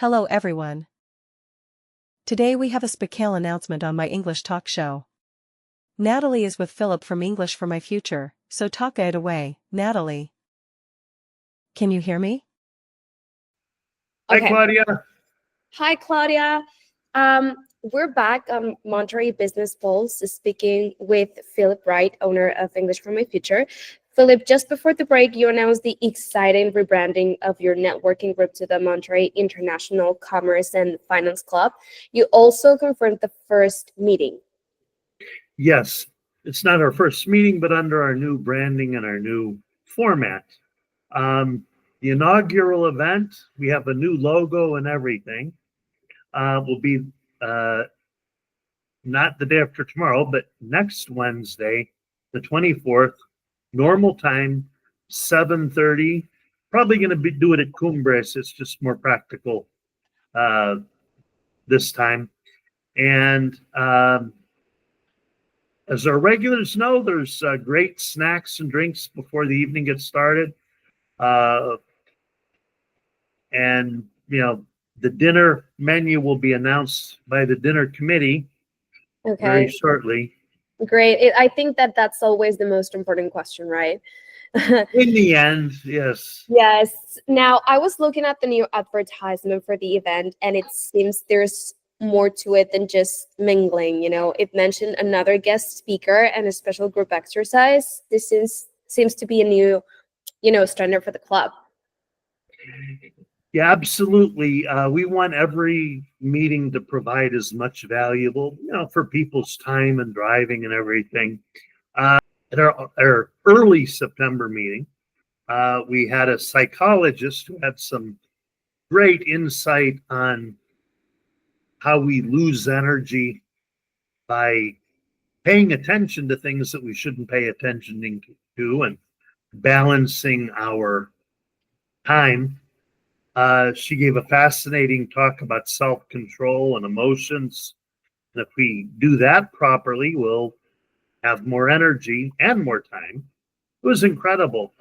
Hello everyone. Today we have a special announcement on my English talk show. Natalie is with Philip from English for My Future, so talk it away, Natalie. Can you hear me? Hi, Okay. Claudia. Hi, Claudia. We're back on Monterrey Business Pulse speaking with Philip Wright, owner of English for My Future. Philip, just before the break, you announced the exciting rebranding of your networking group to the Monterrey International Commerce and Finance Club. You also confirmed the first meeting. Yes, it's not our first meeting, but under our new branding and our new format. The inaugural event, we have a new logo and everything, will be not the day after tomorrow, but next Wednesday, the 24th, normal time, 7:30. Probably going to do it at Cumbres. It's just more practical this time. And as our regulars know, there's great snacks and drinks before the evening gets started. And, the dinner menu will be announced by the dinner committee very shortly. Great. I think that's always the most important question, right? In the end, yes. Yes. Now, I was looking at the new advertisement for the event, and it seems there's more to it than just mingling. It mentioned another guest speaker and a special group exercise. This seems to be a new, standard for the club. Yeah, absolutely. We want every meeting to provide as much valuable, for people's time and driving and everything. At our early September meeting, we had a psychologist who had some great insight on how we lose energy by paying attention to things that we shouldn't pay attention to and balancing our time. She gave a fascinating talk about self-control and emotions. And if we do that properly, we'll have more energy and more time. It was incredible.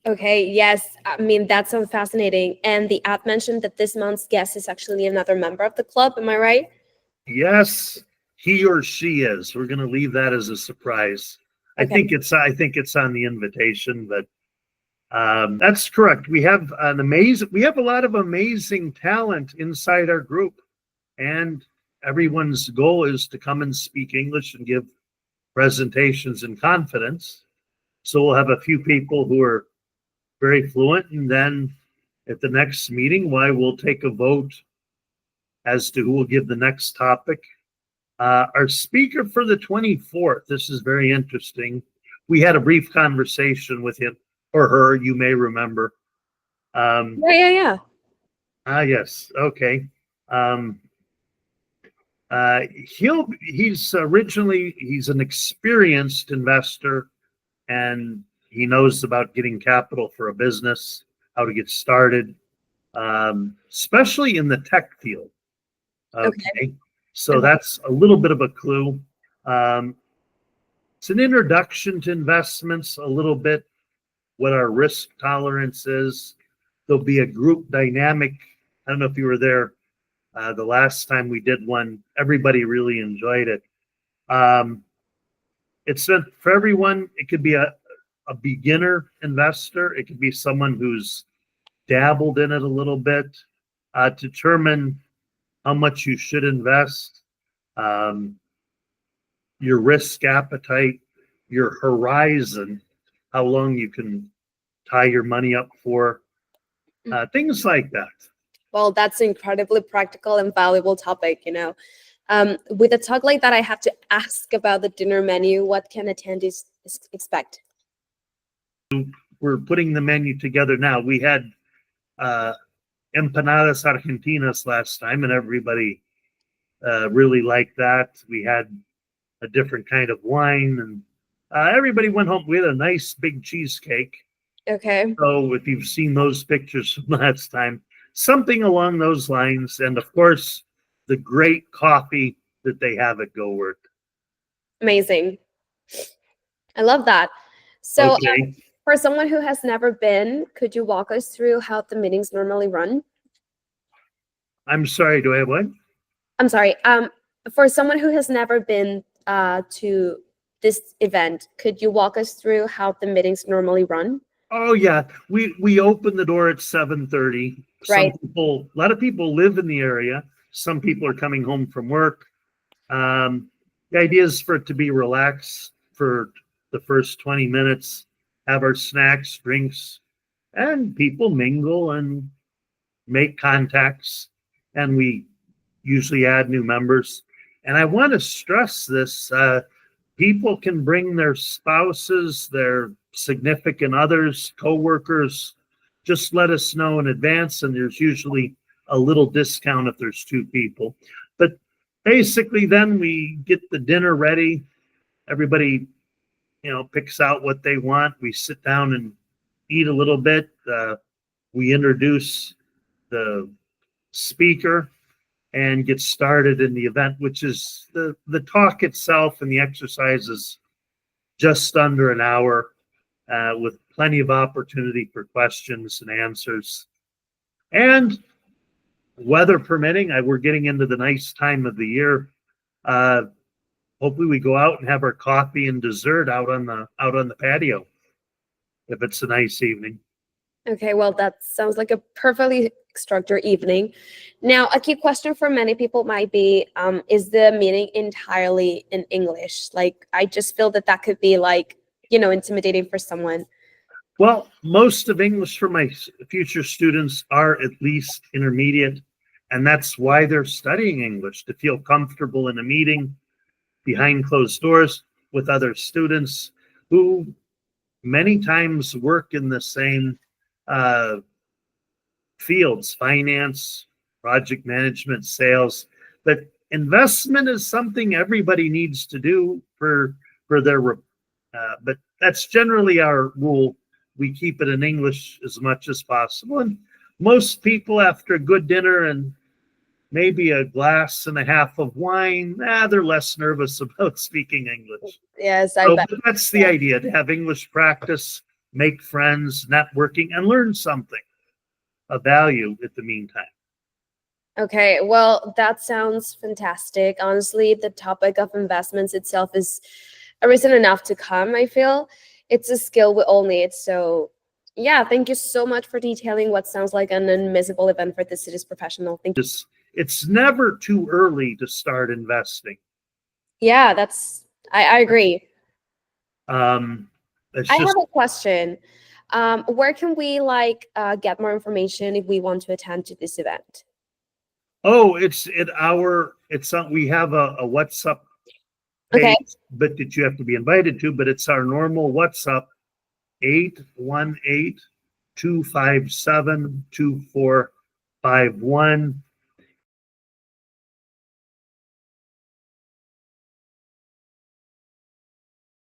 Okay, yes. I mean, that sounds fascinating. And the app mentioned that this month's guest is actually another member of the club. Am I right? Yes, he or she is. We're going to leave that as a surprise. Okay. I think it's on the invitation, but that's correct. We have a lot of amazing talent inside our group, and everyone's goal is to come and speak English and give presentations in confidence. So we'll have a few people who are very fluent, and then at the next meeting, we'll take a vote as to who will give the next topic. Our speaker for the 24th, this is very interesting. We had a brief conversation with him or her, you may remember. Yeah. Yes, okay. He's an experienced investor, and he knows about getting capital for a business, how to get started, especially in the tech field. Okay. So that's a little bit of a clue. It's an introduction to investments, a little bit what our risk tolerance is. There'll be a group dynamic. I don't know if you were there the last time we did one. Everybody really enjoyed it. It's meant for everyone. It could be a beginner investor. It could be someone who's dabbled in it a little bit. Determine how much you should invest, your risk appetite, your horizon, how long you can tie your money up for, things like that. Well, that's an incredibly practical and valuable topic, With a talk like that, I have to ask about the dinner menu. What can attendees expect? We're putting the menu together now. We had empanadas argentinas last time, and everybody really liked that. We had a different kind of wine, and everybody went home. We had a nice big cheesecake. Okay. So if you've seen those pictures from last time, something along those lines, and of course, the great coffee that they have at GoWork. Amazing. I love that. So okay. For someone who has never been, could you walk us through how the meetings normally run? I'm sorry, do I have one? I'm sorry. For someone who has never been to this event, could you walk us through how the meetings normally run? Oh yeah, we open the door at 7:30. Right. A lot of people live in the area. Some people are coming home from work. The idea is for it to be relaxed for the first 20 minutes, have our snacks, drinks, and people mingle and make contacts. And we usually add new members. And I want to stress this. People can bring their spouses, their significant others, coworkers. Just let us know in advance, and there's usually a little discount if there's two people. But basically, then we get the dinner ready. Everybody, picks out what they want. We sit down and eat a little bit. We introduce the speaker and get started in the event, which is the talk itself and the exercises just under an hour, with plenty of opportunity for questions and answers. And weather permitting, we're getting into the nice time of the year. Hopefully we go out and have our coffee and dessert out on the patio if it's a nice evening. Okay, well, that sounds like a perfectly structured evening. Now, a key question for many people might be, is the meeting entirely in English? Like, I just feel that could be intimidating for someone. Well, most of English for my future students are at least intermediate, and that's why they're studying English, to feel comfortable in a meeting behind closed doors with other students who many times work in the same fields: finance, project management, sales. But investment is something everybody needs to do for their, but that's generally our rule. We keep it in English as much as possible. And most people, after a good dinner and maybe a glass and a half of wine, they're less nervous about speaking English. Yes, I bet. That's the idea, to have English practice, make friends, networking, and learn something of value at the meantime. Okay, well, that sounds fantastic. Honestly, the topic of investments itself is a reason enough to come, I feel. It's a skill we all need. So yeah, thank you so much for detailing what sounds like an unmissable event for the city's professional. Thank you. It's never too early to start investing. Yeah, I agree. I have a question. Where can we get more information if we want to attend to this event? Oh, we have a WhatsApp page, Okay. but that you have to be invited to, but it's our normal WhatsApp, 818-257-2451.